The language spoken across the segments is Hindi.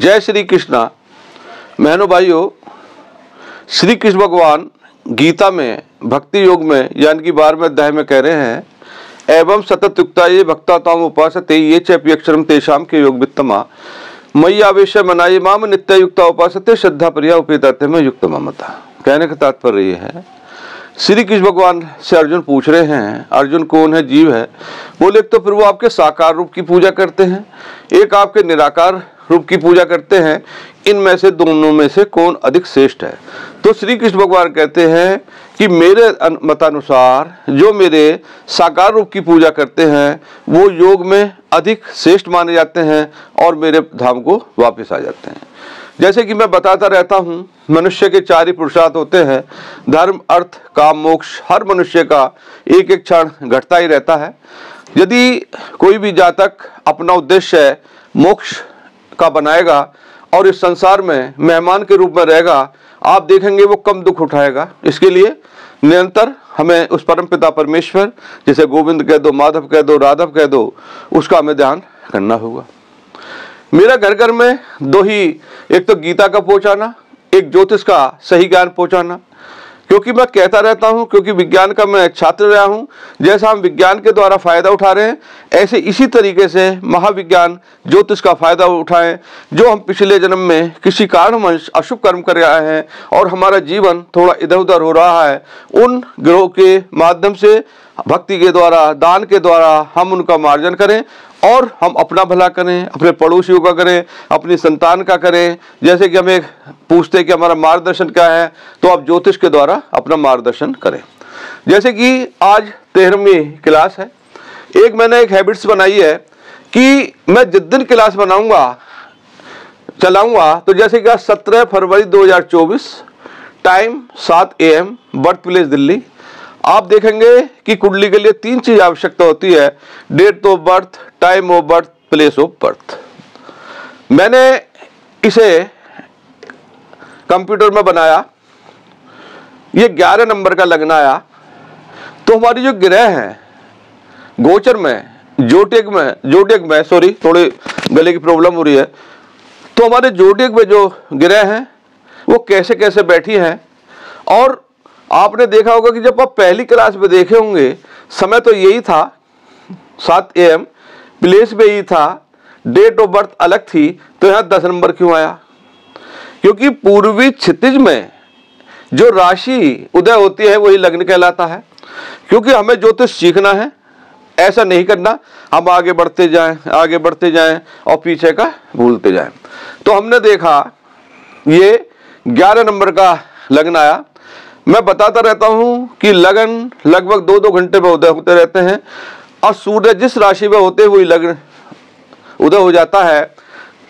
जय श्री कृष्णा। बहनों भाइयों, श्री कृष्ण भगवान गीता में भक्ति योग में यानी कि 12वें अध्याय में कह रहे हैं, एवं सतत युक्ता ये भक्ताताम उपासते ये चैपि अक्षरम तेषाम के योग वित्तमा मयि आवेश मनाये माम नित्य युक्ता उपासते श्रद्धा प्रिया उपेताते में युक्त ममता। कहने का तात्पर्य ये है, श्री कृष्ण भगवान से अर्जुन पूछ रहे हैं, अर्जुन कौन है, जीव है। बोले एक तो प्रभु आपके साकार रूप की पूजा करते हैं, एक आपके निराकार रूप की पूजा करते हैं, इनमें से दोनों में से कौन अधिक श्रेष्ठ है। तो श्री कृष्ण भगवान कहते हैं कि मेरे मतानुसार जो मेरे साकार रूप की पूजा करते हैं वो योग में अधिक श्रेष्ठ माने जाते हैं और मेरे धाम को वापस आ जाते हैं। जैसे कि मैं बताता रहता हूँ, मनुष्य के 4 ही पुरुषार्थ होते हैं, धर्म अर्थ काम मोक्ष। हर मनुष्य का एक एक क्षण घटता ही रहता है। यदि कोई भी जातक अपना उद्देश्य मोक्ष का बनाएगा और इस संसार में मेहमान के रूप में रहेगा, आप देखेंगे वो कम दुख उठाएगा। इसके लिए निरंतर हमें उस परम पिता परमेश्वर, जिसे गोविंद कह दो, माधव कह दो, राधव कह दो, उसका हमें ध्यान करना होगा। मेरा घर घर में 2 ही, एक तो गीता का पहुंचाना, एक ज्योतिष का सही ज्ञान पहुंचाना। क्योंकि मैं कहता रहता हूं, क्योंकि विज्ञान का मैं छात्र रहा हूं, जैसा हम विज्ञान के द्वारा फायदा उठा रहे हैं, ऐसे इसी तरीके से महाविज्ञान ज्योतिष का फायदा उठाएं। जो हम पिछले जन्म में किसी कारणवश अशुभ कर्म कर रहे हैं और हमारा जीवन थोड़ा इधर उधर हो रहा है, उन ग्रहों के माध्यम से भक्ति के द्वारा, दान के द्वारा हम उनका मार्जन करें और हम अपना भला करें, अपने पड़ोसियों का करें, अपनी संतान का करें। जैसे कि हमें पूछते हैं कि हमारा मार्गदर्शन क्या है, तो आप ज्योतिष के द्वारा अपना मार्गदर्शन करें। जैसे कि आज 13वीं क्लास है, एक मैंने एक हैबिट्स बनाई है कि मैं जिस दिन क्लास चलाऊंगा, तो जैसे कि 17 फरवरी 2024, time 7 AM, birth place Delhi. आप देखेंगे कि कुंडली के लिए 3 चीज आवश्यकता होती है, date of birth, time of birth, place of birth. मैंने इसे कंप्यूटर में बनाया, ये 11 नंबर का लगना आया। तो हमारी जो ग्रह हैं गोचर में, जोडियक में सॉरी, थोड़ी गले की प्रॉब्लम हो रही है, तो हमारे जोडियक में जो ग्रह हैं वो कैसे कैसे बैठी हैं। और आपने देखा होगा कि जब आप पहली क्लास में देखे होंगे, समय तो यही था 7 AM, प्लेस भी यही था, डेट ऑफ बर्थ अलग थी, तो यहाँ 10 नंबर क्यों आया? क्योंकि पूर्वी क्षितिज में जो राशि उदय होती है वही लग्न कहलाता है। क्योंकि हमें ज्योतिष सीखना है, ऐसा नहीं करना हम आगे बढ़ते जाएं और पीछे का भूलते जाएं। तो हमने देखा ये 11 नंबर का लग्न आया। मैं बताता रहता हूं कि लगन लगभग 2-2 घंटे में उदय होते रहते हैं और सूर्य जिस राशि में होते हुए लग्न उदय हो जाता है।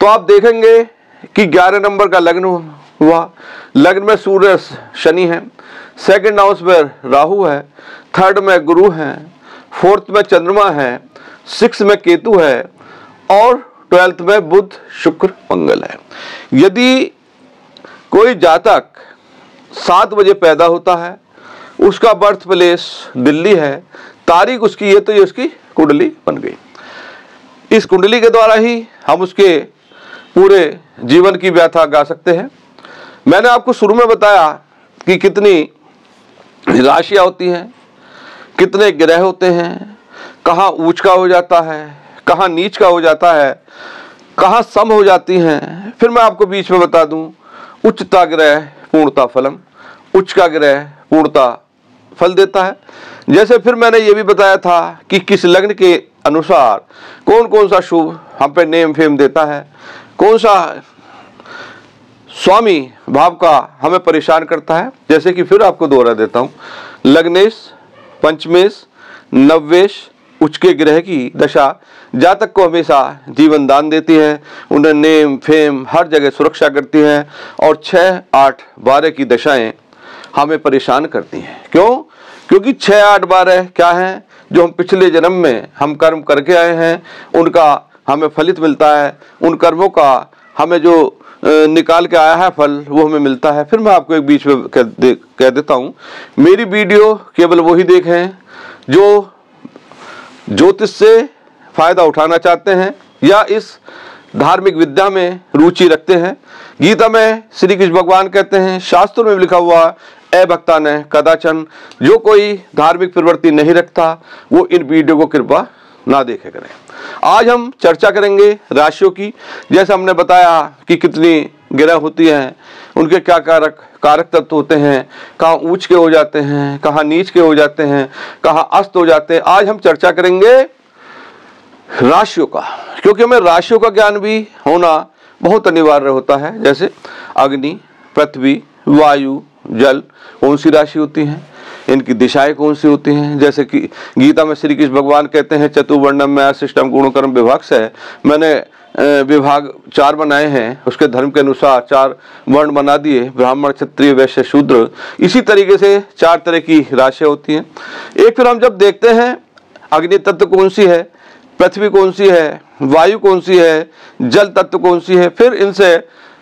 तो आप देखेंगे कि 11 नंबर का लग्न हुआ। लग्न में सूर्य शनि है, 2nd हाउस में राहु है, 3rd में गुरु है, 4th में चंद्रमा है, 6th में केतु है और 12th में बुध शुक्र मंगल है। यदि कोई जातक 7 बजे पैदा होता है, उसका बर्थ प्लेस दिल्ली है, तारीख उसकी ये, तो ये उसकी कुंडली बन गई। इस कुंडली के द्वारा ही हम उसके पूरे जीवन की व्याथा गा सकते हैं। मैंने आपको शुरू में बताया कि कितनी राशियां होती हैं, कितने ग्रह होते हैं, कहाँ ऊंच का हो जाता है, कहाँ नीच का हो जाता है, कहाँ सम हो जाती हैं। फिर मैं आपको बीच में बता दूं, उच्चता ग्रह पूर्णता फलम, उच्च का ग्रह पूर्णता फल देता है। जैसे फिर मैंने ये भी बताया था कि किस लग्न के अनुसार कौन कौन सा शुभ हम पे नेम फेम देता है, कौन सा स्वामी भाव का हमें परेशान करता है। जैसे कि फिर आपको दोहरा देता हूं, लग्नेश, पंचमेश, नववेश, उच्च के ग्रह की दशा जातक को हमेशा जीवन दान देती है, उन्हें नेम फेम हर जगह सुरक्षा करती है। और 6, 8, 12 की दशाएं हमें परेशान करती हैं। क्यों? क्योंकि 6, 8, 12 क्या है, जो हम पिछले जन्म में हम कर्म करके आए हैं, उनका हमें फलित मिलता है। उन कर्मों का हमें जो निकाल के आया है फल, वो हमें मिलता है। फिर मैं आपको एक बीच में कह देता हूँ, मेरी वीडियो केवल वही देखें जो ज्योतिष से फायदा उठाना चाहते हैं या इस धार्मिक विद्या में रुचि रखते हैं। गीता में श्री कृष्ण भगवान कहते हैं, शास्त्रों में लिखा हुआ, ए भक्ता ने कदाचन, जो कोई धार्मिक प्रवृत्ति नहीं रखता वो इन वीडियो को कृपा ना देखे करें। आज हम चर्चा करेंगे राशियों की। जैसे हमने बताया कि कितनी ग्रह होती हैं, उनके क्या कारक तत्व होते हैं, कहाँ ऊंच के हो जाते हैं, कहाँ नीच के हो जाते हैं, कहाँ अस्त हो जाते हैं। आज हम चर्चा करेंगे राशियों का, क्योंकि हमें राशियों का ज्ञान भी होना बहुत अनिवार्य होता है। जैसे अग्नि, पृथ्वी, वायु, जल कौन सी राशि होती हैं, इनकी दिशाएं कौन सी होती हैं। जैसे कि गीता में श्री कृष्ण भगवान कहते हैं, चतुर्वर्णम में सिस्टम गुण कर्म विभाग से है। मैंने विभाग 4 बनाए हैं, उसके धर्म के अनुसार 4 वर्ण बना दिए, ब्राह्मण, क्षत्रिय, वैश्य, शूद्र। इसी तरीके से 4 तरह की राशियां होती हैं। एक फिर हम जब देखते हैं अग्नि तत्व कौन सी है, पृथ्वी कौन सी है, वायु कौन सी है, जल तत्व कौन सी है, फिर इनसे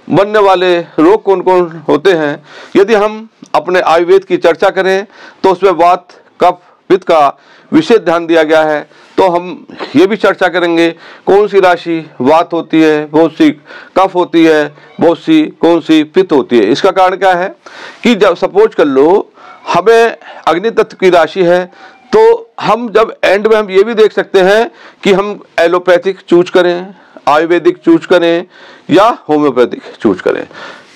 बनने वाले रोग कौन कौन होते हैं। यदि हम अपने आयुर्वेद की चर्चा करें तो उसमें वात, कफ, पित्त का विशेष ध्यान दिया गया है। तो हम ये भी चर्चा करेंगे कौन सी राशि वात होती है, बहुत सी कफ होती है, बहुत सी कौन सी पित्त होती है। इसका कारण क्या है कि जब सपोज कर लो हमें अग्नि तत्व की राशि है, तो हम जब एंड में हम ये भी देख सकते हैं कि हम एलोपैथिक चूज करें, आयुर्वेदिक चूज करें या होम्योपैथिक चूज करें।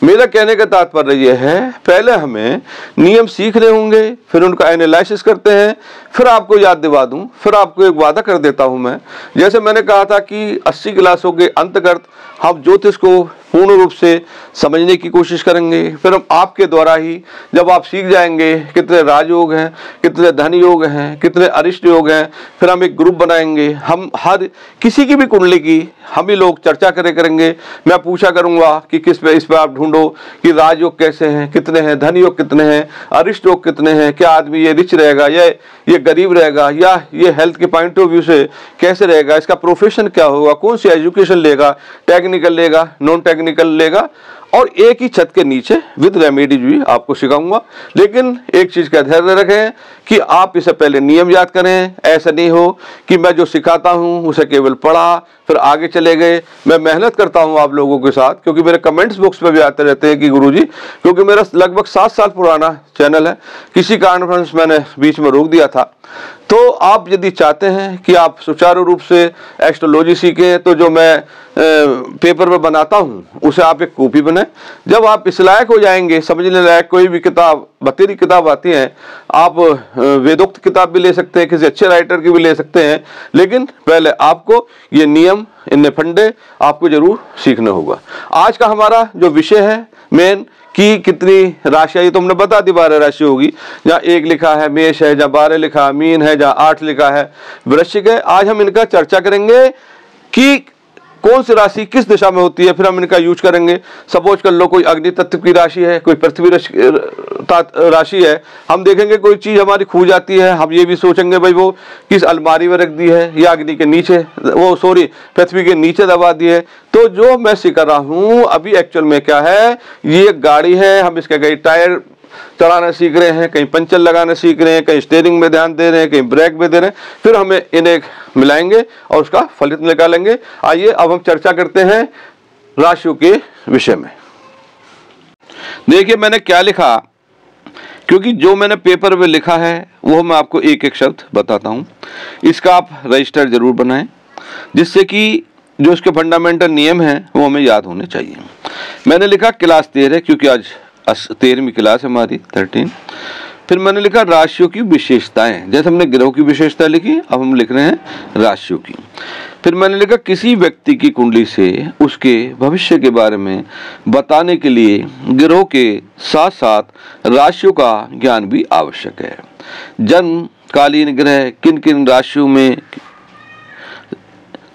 मेरा कहने का तात्पर्य यह है, पहले हमें नियम सीखने होंगे, फिर उनका एनालिसिस करते हैं। फिर आपको याद दिवा दूं, फिर आपको एक वादा कर देता हूं मैं, जैसे मैंने कहा था कि 80 क्लासों के अंतर्गत हम ज्योतिष को पूर्ण रूप से समझने की कोशिश करेंगे। फिर हम आपके द्वारा ही जब आप सीख जाएंगे कितने राजयोग हैं, कितने धन योग हैं, कितने अरिष्ट योग हैं, फिर हम एक ग्रुप बनाएंगे। हम हर किसी की भी कुंडली की हम ही लोग चर्चा करेंगे। मैं पूछा करूंगा कि किस पे इस पे आप ढूंढो कि राजयोग कैसे हैं, कितने हैं, धन योग कितने हैं, अरिष्ट योग कितने हैं, क्या आदमी ये रिच रहेगा या ये गरीब रहेगा, या ये हेल्थ के पॉइंट ऑफ व्यू से कैसे रहेगा, इसका प्रोफेशन क्या होगा, कौन सी एजुकेशन लेगा, टेक्निकल लेगा, नॉन टेक्निकल लेगा। और एक ही छत के नीचे विद रेमेडी भी आपको सिखाऊंगा। लेकिन एक चीज का ध्यान रखें कि आप इसे पहले नियम याद करें। ऐसा नहीं हो कि मैं जो सिखाता हूं उसे केवल पढ़ा फिर आगे चले गए। मैं मेहनत करता हूं आप लोगों के साथ, क्योंकि मेरे कमेंट्स बॉक्स पे भी आते रहते हैं कि गुरुजी, क्योंकि मेरा लगभग 7 साल पुराना चैनल है, किसी कारणवश मैंने बीच में रोक दिया था। तो आप यदि चाहते हैं कि आप सुचारू रूप से एस्ट्रोलॉजी सीखें, तो जो मैं पेपर में बनाता हूं उसे आप एक कॉपी बनाएं। जब आप इस लायक हो जाएंगे, समझने लायक कोई भी किताब, बतेरी किताब आती है, आप वेदोक्त किताब भी ले सकते हैं, किसी अच्छे राइटर की भी ले सकते हैं। लेकिन पहले आपको ये नियम, इनने फंडे आपको जरूर सीखना होगा। आज का हमारा जो विषय है मेन कि कितनी राशियां, ये तो हमने बता दी 12 राशि होगी। जहाँ 1 लिखा है मेष है, जहाँ 12 लिखा है मीन है, जहाँ 8 लिखा है वृश्चिक है। आज हम इनका चर्चा करेंगे कि कौन सी राशि किस दिशा में होती है, फिर हम इनका यूज करेंगे। सपोज कर लो कोई अग्नि तत्व की राशि है, कोई पृथ्वी राशि है, हम देखेंगे कोई चीज हमारी खो जाती है, हम ये भी सोचेंगे भाई वो किस अलमारी में रख दी है, या अग्नि के नीचे, वो सॉरी पृथ्वी के नीचे दबा दी है। तो जो मैं सिखा रहा हूं अभी एक्चुअल में क्या है, ये एक गाड़ी है, हम इसके कई टायर चलाना सीख रहे हैं, कहीं पंचर लगाना सीख रहे हैं, कहीं स्टीयरिंग में ध्यान दे रहे हैं, कहीं ब्रेक में दे रहे हैं। फिर हमें इन्हें मिलाएंगे और उसका फलित निकालेंगे। आइए अब हम चर्चा करते हैं राशियों के विषय में। देखिए मैंने क्या लिखा, क्योंकि जो मैंने पेपर में लिखा है वो मैं आपको एक एक शब्द बताता हूँ। इसका आप रजिस्टर जरूर बनाएं, जिससे कि जो इसके फंडामेंटल नियम हैं वो हमें याद होने चाहिए। मैंने लिखा क्लास 13 है, क्योंकि आज 13वीं क्लास है हमारी 13। फिर मैंने लिखा राशियों की विशेषताएं, जैसे हमने ग्रहों की विशेषता लिखी, अब हम लिख रहे हैं राशियों की। फिर मैंने लिखा किसी व्यक्ति की कुंडली से उसके भविष्य के बारे में बताने के लिए ग्रहों के साथ साथ राशियों का ज्ञान भी आवश्यक है। जन्मकालीन ग्रह किन किन राशियों में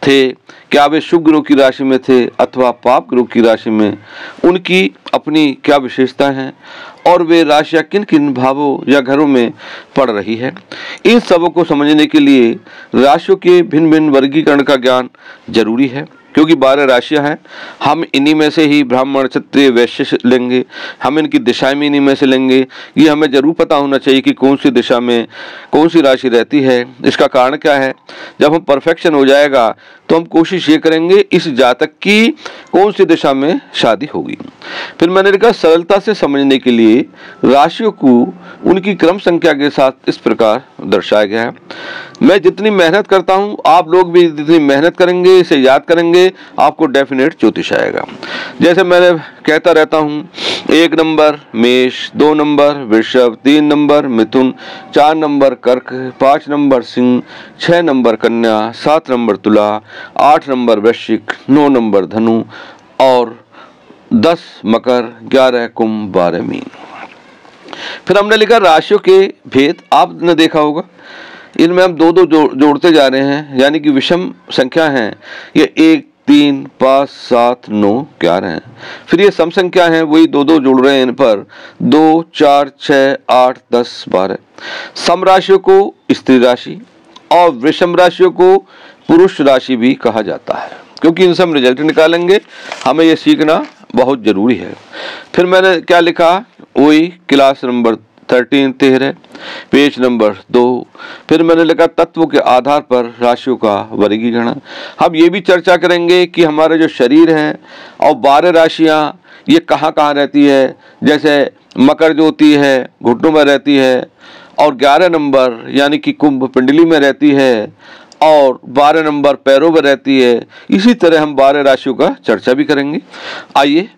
थे, क्या वे शुभ ग्रहों की राशि में थे अथवा पाप ग्रहों की राशि में, उनकी अपनी क्या विशेषता हैं और वे राशियां किन किन भावों या घरों में पड़ रही है। इन सबों को समझने के लिए राशियों के भिन्न भिन्न वर्गीकरण का ज्ञान जरूरी है, क्योंकि 12 राशियां हैं, हम इन्हीं में से ही ब्राह्मण क्षत्रिय वैश्य लेंगे, हम इनकी दिशाएं में इन्हीं में से लेंगे। ये हमें जरूर पता होना चाहिए कि कौन सी दिशा में कौन सी राशि रहती है। इसका कारण क्या है, जब हम परफेक्शन हो जाएगा तो हम कोशिश ये करेंगे इस जातक की कौन सी दिशा में शादी होगी। फिर मैंने लिखा सरलता से समझने के लिए राशियों को उनकी क्रम संख्या के साथ इस प्रकार दर्शाया गया है। मैं जितनी मेहनत करता हूं, आप लोग भी जितनी मेहनत करेंगे, इसे याद करेंगे, आपको डेफिनेट ज्योतिष आएगा। जैसे मैंने कहता रहता हूं, 1 नंबर मेष, 2 नंबर वृषभ, 3 नंबर मिथुन, 4 नंबर कर्क, 5 नंबर सिंह, 6 नंबर कन्या, 7 नंबर तुला, 8 नंबर वृश्चिक, 9 नंबर धनु और 10 मकर, 11 कुंभ, 12 मीन। फिर हमने लिखा राशियों के भेद। आपने देखा होगा इनमें हम दो जोड़ते जा रहे हैं, यानी कि विषम संख्या है ये 1, 3, 5, 7, 9, 11 हैं। फिर ये सम संख्या है, वही दो जोड़ रहे हैं इन पर, 2, 4, 6, 8, 10, 12। सम राशियों को स्त्री राशि और विषम राशियों को पुरुष राशि भी कहा जाता है, क्योंकि इनसे हम रिजल्ट निकालेंगे, हमें ये सीखना बहुत जरूरी है। फिर मैंने क्या लिखा, वही क्लास नंबर 13 पेज नंबर 2। फिर मैंने लिखा तत्व के आधार पर राशियों का वर्गीकरण। हम ये भी चर्चा करेंगे कि हमारे जो शरीर है और 12 राशियां ये कहाँ कहाँ रहती है। जैसे मकर जो होती है घुटनों में रहती है, और 11 नंबर यानी कि कुंभ पिंडली में रहती है, और 12 नंबर पैरों में रहती है। इसी तरह हम 12 राशियों का चर्चा भी करेंगे। आइए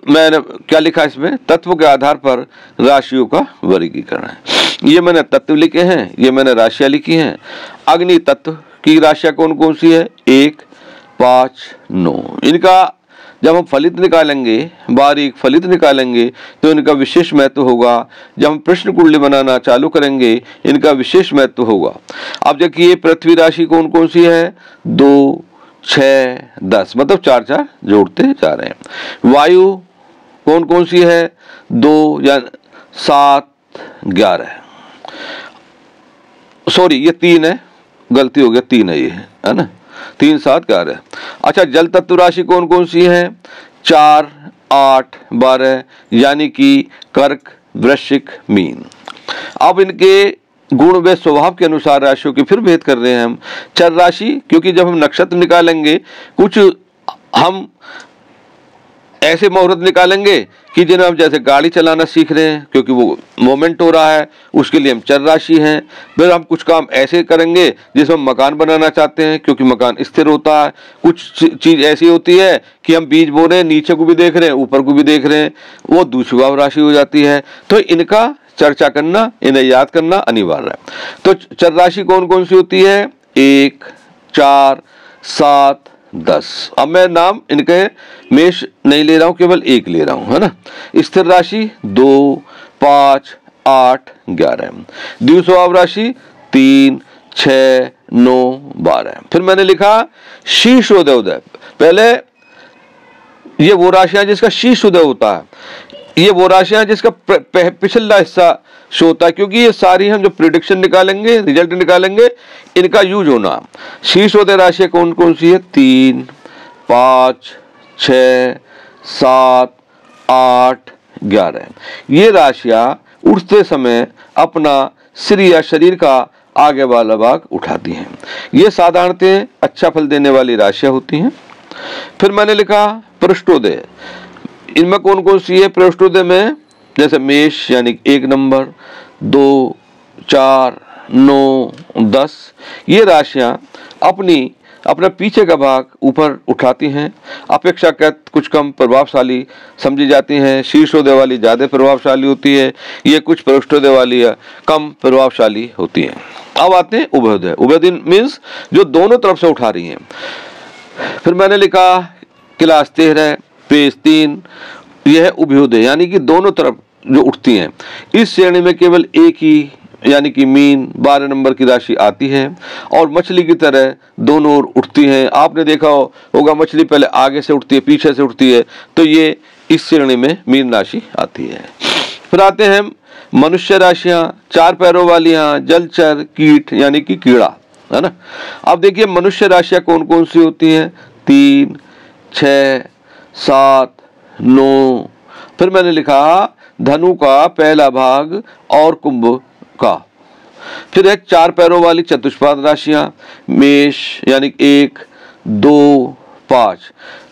मैंने क्या लिखा इसमें, तत्व के आधार पर राशियों का वर्गीकरण है। ये मैंने तत्व लिखे हैं, ये मैंने राशियां लिखी हैं। अग्नि तत्व की राशियां कौन कौन सी है, 1, 5, 9। इनका जब हम फलित निकालेंगे, बारीक फलित निकालेंगे, तो इनका विशेष महत्व होगा। जब हम प्रश्न कुंडली बनाना चालू करेंगे, इनका विशेष महत्व होगा। अब देखिए पृथ्वी राशि कौन कौन सी है, 2, 6, 10, मतलब 4 जोड़ते जा रहे हैं। वायु कौन कौन सी है, 2 या 7, 11। सॉरी ये 3 है, गलती हो गया, 3 है ये, है ना, 3, 7, 11। अच्छा जल तत्व राशि कौन कौन सी है, 4, 8, 12, यानी कि कर्क, वृश्चिक, मीन। अब इनके गुण व स्वभाव के अनुसार राशियों के फिर भेद कर रहे हैं हम। चर राशि, क्योंकि जब हम नक्षत्र निकालेंगे, कुछ हम ऐसे मुहूर्त निकालेंगे कि जिन्हें हम जैसे गाड़ी चलाना सीख रहे हैं, क्योंकि वो मोमेंट हो रहा है, उसके लिए हम चर राशि हैं। फिर हम कुछ काम ऐसे करेंगे जिसमें हम मकान बनाना चाहते हैं, क्योंकि मकान स्थिर होता है। कुछ चीज ऐसी होती है कि हम बीज बो रहे हैं, नीचे को भी देख रहे हैं, ऊपर को भी देख रहे हैं, वो दूसरी राशि हो जाती है। तो इनका चर्चा करना, इन्हें याद करना अनिवार्य है। तो चर राशि कौन कौन सी होती है, 1, 4, 7, 10। अब मैं नाम इनके मेष नहीं ले रहा हूं, केवल 1 ले रहा हूं, है ना। स्थिर राशि 2, 5, 8, 11। द्विस्वभाव राशि 3, 6, 9, 12। फिर मैंने लिखा शीर्षोदय उदय। पहले ये वो राशियां जिसका शीर्षोदय होता है, ये वो राशियां जिसका पिछला हिस्सा शो होता है, क्योंकि ये सारी हम जो प्रिडिक्शन निकालेंगे, रिजल्ट निकालेंगे, इनका यूज होना। शीर्षोदय राशियां कौन कौन सी है, 3, 5, 6, 7, 8, 11। ये राशियां उठते समय अपना सिर या शरीर का आगे वाला भाग उठाती हैं। ये साधारणतः अच्छा फल देने वाली राशियां होती हैं। फिर मैंने लिखा पृष्ठोदय। इनमें कौन कौन सी है पृष्ठोदय में, जैसे मेष यानी 1 नंबर, 2, 4, 9, 10। ये राशियां अपना पीछे का भाग ऊपर उठाती हैं, अपेक्षाकृत कुछ कम प्रभावशाली समझी जाती हैं। शीर्षोदय वाली ज्यादा प्रभावशाली होती है, ये कुछ पृष्ठोदय वाली कम प्रभावशाली होती है। अब आते हैं उभयोदय। उभयोदय मीन्स जो दोनों तरफ से उठा रही हैं। फिर मैंने लिखा क्लास 13 पेज 3, यह है उभयोदय, यानी कि दोनों तरफ जो उठती हैं। इस श्रेणी में केवल एक ही यानी कि मीन 12 नंबर की राशि आती है, और मछली की तरह दोनों ओर उठती हैं। आपने देखा होगा मछली पहले आगे से उठती है, पीछे से उठती है, तो ये इस श्रेणी में मीन राशि आती है। फिर आते हैं मनुष्य राशियां, 4 पैरों वालियां, जलचर, कीट यानी कि कीड़ा, है ना। अब देखिए मनुष्य राशियां कौन कौन सी होती हैं, 3, 6, 7, 9। फिर मैंने लिखा धनु का पहला भाग और कुंभ का। फिर है 4 पैरों वाली चतुष्पाद राशियां, मेष यानी 1, 2, 5,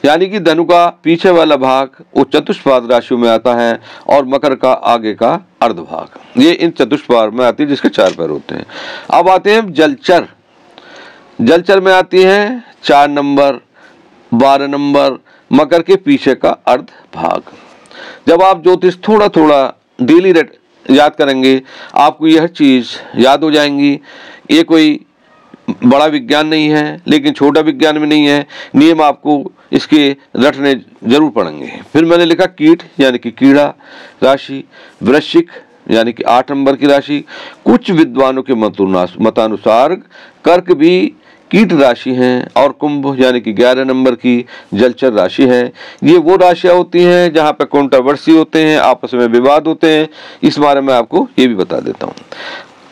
यानी कि धनु का पीछे वाला भाग वो चतुष्पाद राशियों में आता है और मकर का आगे का अर्ध भाग ये इन चतुष्पाद में आती है जिसके 4 पैर होते हैं। अब आते हैं जलचर। जलचर में आती है 4 नंबर, 12 नंबर, मकर के पीछे का अर्ध भाग। जब आप ज्योतिष थोड़ा थोड़ा डेली याद करेंगे आपको यह चीज याद हो जाएंगी। ये कोई बड़ा विज्ञान नहीं है लेकिन छोटा विज्ञान भी नहीं है, नियम आपको इसके रटने जरूर पड़ेंगे। फिर मैंने लिखा कीट यानी कि कीड़ा राशि, वृश्चिक यानी कि 8 नंबर की राशि। कुछ विद्वानों के मतानुसार कर्क भी कीट राशि हैं और कुंभ यानी कि 11 नंबर की जलचर राशि है। ये वो राशियां होती हैं जहां पे कंट्रोवर्सी होते हैं, आपस में विवाद होते हैं। इस बारे में आपको ये भी बता देता हूं।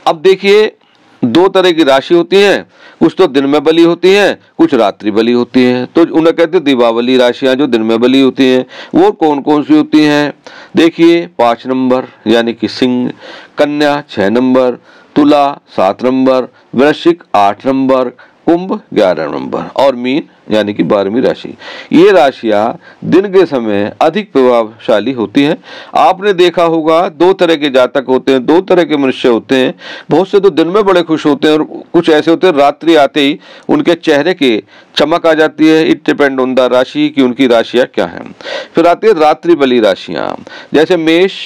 अब देखिए 2 तरह की राशि होती हैं, कुछ तो दिन में बली होती हैं, कुछ रात्रि बली होती हैं। तो उन्हें कहते हैं दीपावली राशियां जो दिन में बली होती हैं। वो कौन कौन सी होती हैं? देखिए 5 नंबर यानी कि सिंह, कन्या 6 नंबर, तुला 7 नंबर, वृश्चिक 8 नंबर, कुंभ 11 नंबर और मीन यानी कि 12वीं राशि। ये राशियां दिन के समय अधिक प्रभावशाली होती हैं। आपने देखा होगा 2 तरह के जातक होते हैं, 2 तरह के मनुष्य होते हैं। बहुत से तो दिन में बड़े खुश होते हैं और कुछ ऐसे होते हैं रात्रि आते ही उनके चेहरे के चमक आ जाती है। इट डिपेंड ऑन द राशि कि उनकी राशियां क्या हैं। फिर आती है रात्रि बली राशियां, जैसे मेष,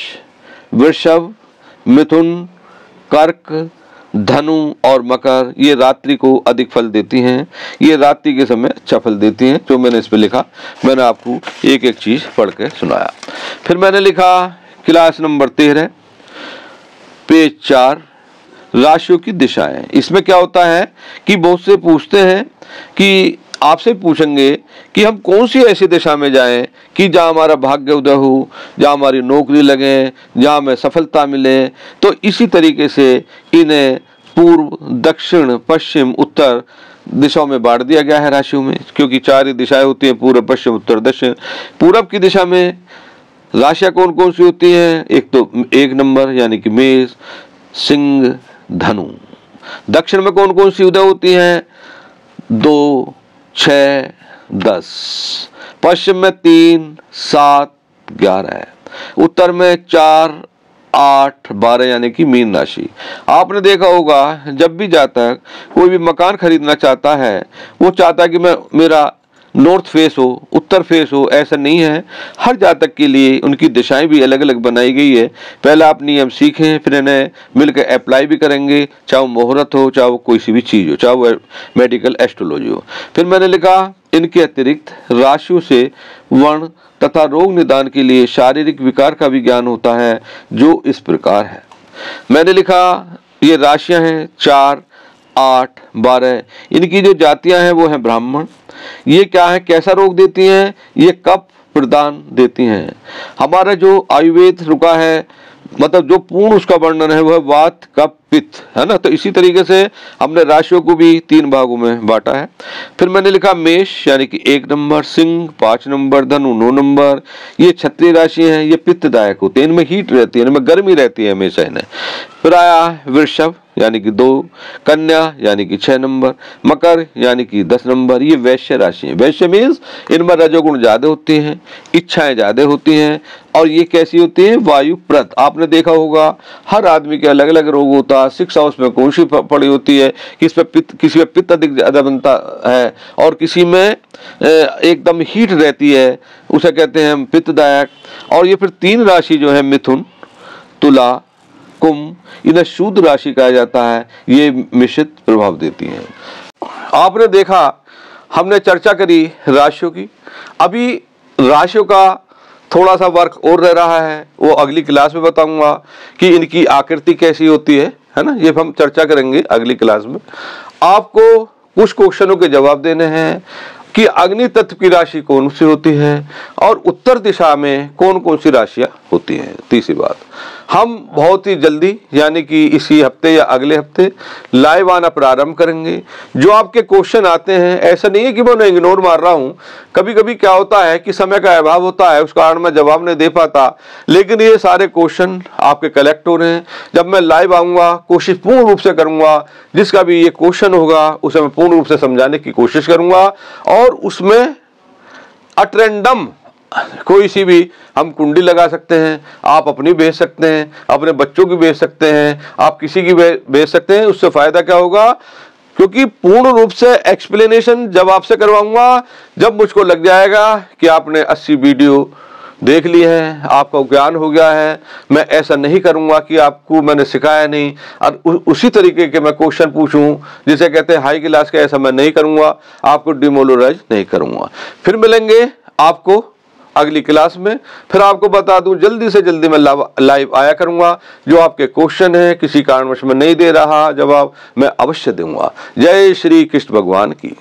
वृषभ, मिथुन, कर्क, धनु और मकर। ये रात्रि को अधिक फल देती हैं। ये रात्रि के समय अच्छा फल देती हैं। जो मैंने इस पे लिखा मैंने आपको एक एक चीज पढ़ के सुनाया। फिर मैंने लिखा क्लास नंबर 13 पेज 4 राशियों की दिशाएं। इसमें क्या होता है कि बहुत से पूछते हैं कि आपसे पूछेंगे कि हम कौन सी ऐसी दिशा में जाएं कि जहां हमारा भाग्य उदय हो, जहां हमारी नौकरी लगे, जहां हमें सफलता मिले। तो इसी तरीके से इन्हें पूर्व, दक्षिण, पश्चिम, उत्तर दिशाओं में बांट दिया गया है राशियों में, क्योंकि 4 ही दिशाएं होती हैं, पूर्व, पश्चिम, उत्तर, दक्षिण। पूर्व की दिशा में राशियां कौन कौन सी होती हैं? एक तो 1 नंबर यानी कि मेष, सिंह, धनु। दक्षिण में कौन कौन सी उदय होती हैं? 2, 6, 10। पश्चिम में 3, 7, 11 है। उत्तर में 4, 8, 12 यानी कि मीन राशि। आपने देखा होगा जब भी जातक कोई भी मकान खरीदना चाहता है, वो चाहता है कि मेरा नॉर्थ फेस हो, उत्तर फेस हो। ऐसा नहीं है। हर जातक के लिए उनकी दिशाएं भी अलग अलग बनाई गई है। पहले आप नियम सीखें, फिर इन्हें मिलकर अप्लाई भी करेंगे, चाहे वो मुहूर्त हो, चाहे वो कोई सी भी चीज हो, चाहे वो मेडिकल एस्ट्रोलॉजी हो। फिर मैंने लिखा इनके अतिरिक्त राशियों से वर्ण तथा रोग निदान के लिए शारीरिक विकार का भी ज्ञान होता है, जो इस प्रकार है। मैंने लिखा ये राशियां हैं 4, 8, 12। इनकी जो जातियां हैं वो है ब्राह्मण। ये क्या है, कैसा रोग देती हैं? ये कफ प्रदान देती हैं। हमारा जो आयुर्वेद रुका है, मतलब जो पूर्ण उसका वर्णन है वह वात, कफ, पित्त है ना। तो इसी तरीके से हमने राशियों को भी 3 भागों में बांटा है। फिर मैंने लिखा मेष यानी कि 1 नंबर, सिंह 5 नंबर, धनु 9 नंबर। ये क्षत्रिय राशि हैं, ये पित्तदायक होते हैं, इनमें हीट रहती है, इनमें गर्मी रहती है हमेशा इन्हें। फिर आया वृषभ यानी कि 2, कन्या यानी कि 6 नंबर, मकर यानी कि 10 नंबर। ये वैश्य राशि है। वैश्य मीन्स इनमें रजोगुण ज्यादा होते हैं, इच्छाएं ज्यादा होती हैं और ये कैसी होती है? वायुप्रद। आपने देखा होगा हर आदमी के अलग अलग रोग होता है। 6 हाउस में कौन सी पड़ी होती है? किसी में पित्त अधिक ज्यादा बनता है और किसी में एकदम हीट रहती है, उसे कहते हैं पित्तदायक। और ये फिर 3 राशि जो है मिथुन, तुला, कुंभ, इन्हें शूद्र राशि कहा जाता है। ये मिश्रित प्रभाव देती हैं। आपने देखा हमने चर्चा करी राशियों की। अभी राशियों का थोड़ा सा वर्क और रह रहा है, वो अगली क्लास में बताऊंगा कि इनकी आकृति कैसी होती है ना। ये हम चर्चा करेंगे अगली क्लास में। आपको कुछ क्वेश्चनों के जवाब देने हैं कि अग्नि तत्व की राशि कौन सी होती है और उत्तर दिशा में कौन कौन सी राशियां होती हैं। तीसरी बात हम बहुत ही जल्दी यानी कि इसी हफ्ते या अगले हफ्ते लाइव आना प्रारंभ करेंगे। जो आपके क्वेश्चन आते हैं, ऐसा नहीं है कि मैं उन्हें इग्नोर मार रहा हूं, कभी कभी क्या होता है कि समय का अभाव होता है, उस कारण मैं जवाब नहीं दे पाता, लेकिन ये सारे क्वेश्चन आपके कलेक्ट हो रहे हैं। जब मैं लाइव आऊंगा कोशिश पूर्ण रूप से करूंगा, जिसका भी ये क्वेश्चन होगा उसे मैं पूर्ण रूप से समझाने की कोशिश करूंगा, और उसमें एट रैंडम कोई सी भी हम कुंडली लगा सकते हैं, आप अपनी भेज सकते हैं, अपने बच्चों की भेज सकते हैं, आप किसी की भेज सकते हैं। उससे फायदा क्या होगा, क्योंकि पूर्ण रूप से एक्सप्लेनेशन जब आपसे करवाऊंगा, जब मुझको लग जाएगा कि आपने 80 वीडियो देख लिए हैं, आपका ज्ञान हो गया है। मैं ऐसा नहीं करूंगा कि आपको मैंने सिखाया नहीं और उसी तरीके के मैं क्वेश्चन पूछूं जिसे कहते हैं हाई क्लास के, ऐसा मैं नहीं करूंगा, आपको डिमोरलाइज नहीं करूंगा। फिर मिलेंगे आपको अगली क्लास में। फिर आपको बता दूं जल्दी से जल्दी मैं लाइव आया करूंगा। जो आपके क्वेश्चन है किसी कारणवश मैं नहीं दे रहा जवाब, मैं अवश्य दूंगा। जय श्री कृष्ण भगवान की।